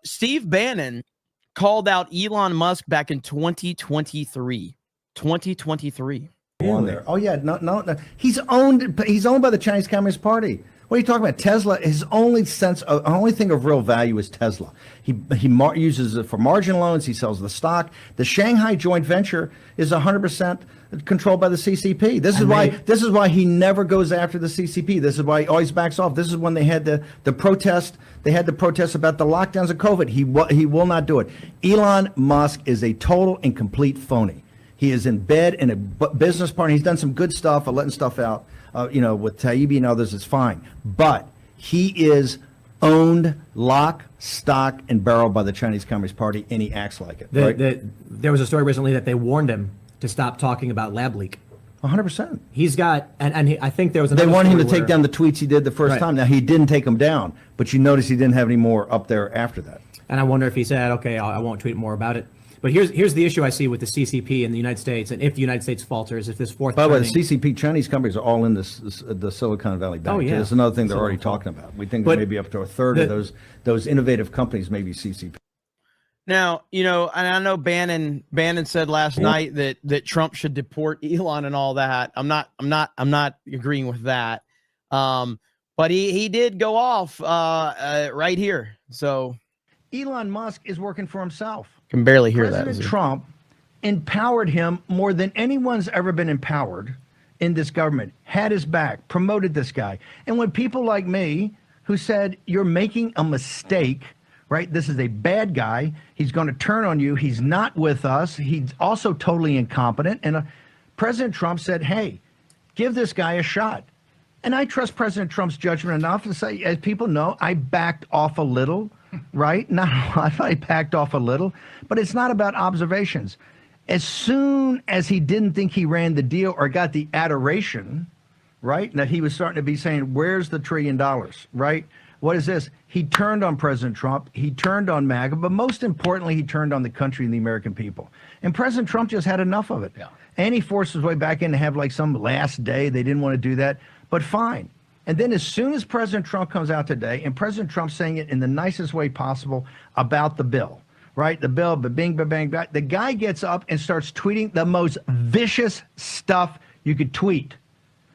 Steve Bannon called out Elon Musk back in 2023. 2023. Really? Oh yeah, no. He's owned by the Chinese Communist Party. What are you talking about? Tesla, his only thing of real value is Tesla. He uses it for margin loans. He sells the stock. The Shanghai joint venture is 100% controlled by the CCP. This is why he never goes after the CCP. This is why he always backs off. This is when they had the protest. They had the protest about the lockdowns of COVID. He will not do it. Elon Musk is a total and complete phony. He is in bed in a business partner. He's done some good stuff, letting stuff out. With Taibbi and others, it's fine. But he is owned lock, stock, and barrel by the Chinese Communist Party, and he acts like it. There was a story recently that they warned him to stop talking about lab leak. 100%. He's got, I think there was They wanted him to take down the tweets he did the first time. Now, he didn't take them down, but you notice he didn't have any more up there after that. And I wonder if he said, okay, I won't tweet more about it. But here's the issue I see with the CCP in the United States, and if the United States falters, if this fourth. By the way, the CCP Chinese companies are all in the Silicon Valley Bank. Oh yeah, that's another thing they're already talking about. We think that maybe up to a third of those innovative companies may be CCP. Now, and I know Bannon said last night that Trump should deport Elon and all that. I'm not agreeing with that. But he did go off right here. So Elon Musk is working for himself. Can barely hear that. President Trump empowered him more than anyone's ever been empowered in this government, had his back, promoted this guy. And when people like me who said, you're making a mistake, right? This is a bad guy. He's going to turn on you. He's not with us. He's also totally incompetent. And President Trump said, hey, give this guy a shot. And I trust President Trump's judgment enough to say, as people know, I backed off a little. Right? Not a lot. I backed off a little, but it's not about observations. As soon as he didn't think he ran the deal or got the adoration, right, that he was starting to be saying, where's the $1 trillion, right? What is this? He turned on President Trump. He turned on MAGA, but most importantly, he turned on the country and the American people. And President Trump just had enough of it. Yeah. And he forced his way back in to have like some last day. They didn't want to do that, but fine. And then as soon as President Trump comes out today, and President Trump's saying it in the nicest way possible about the bill, right? The bill, bing, bang, bang. The guy gets up and starts tweeting the most vicious stuff you could tweet.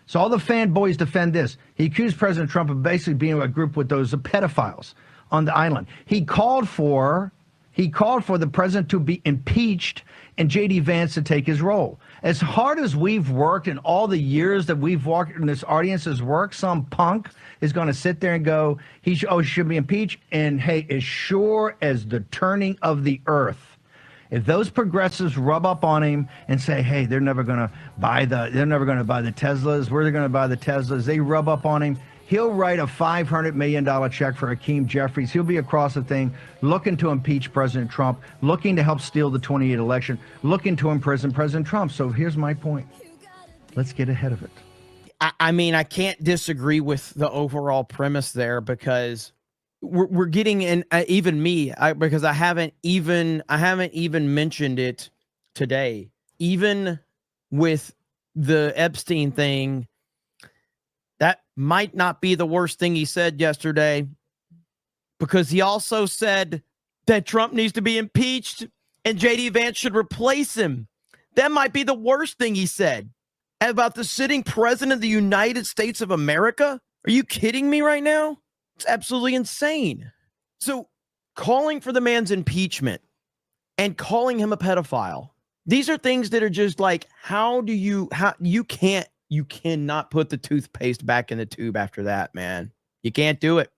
So all the fanboys defend this. He accused President Trump of basically being a group with those pedophiles on the island. He called for the president to be impeached and J.D. Vance to take his role. As hard as we've worked in all the years that we've walked in this audience's work, some punk is going to sit there and go, he should be impeached. And hey, as sure as the turning of the earth, if those progressives rub up on him and say, hey, they're never going to buy the Teslas, we're going to buy the Teslas, they rub up on him, he'll write a $500 million check for Hakeem Jeffries. He'll be across the thing looking to impeach President Trump, looking to help steal the 28 election, looking to imprison President Trump. So here's my point. Let's get ahead of it. I mean, I can't disagree with the overall premise there because we're getting in, even me, because I haven't even mentioned it today. Even with the Epstein thing, that might not be the worst thing he said yesterday, because he also said that Trump needs to be impeached and J.D. Vance should replace him. That might be the worst thing he said about the sitting president of the United States of America. Are you kidding me right now? It's absolutely insane. So calling for the man's impeachment and calling him a pedophile, these are things that are just like, you cannot put the toothpaste back in the tube after that, man. You can't do it.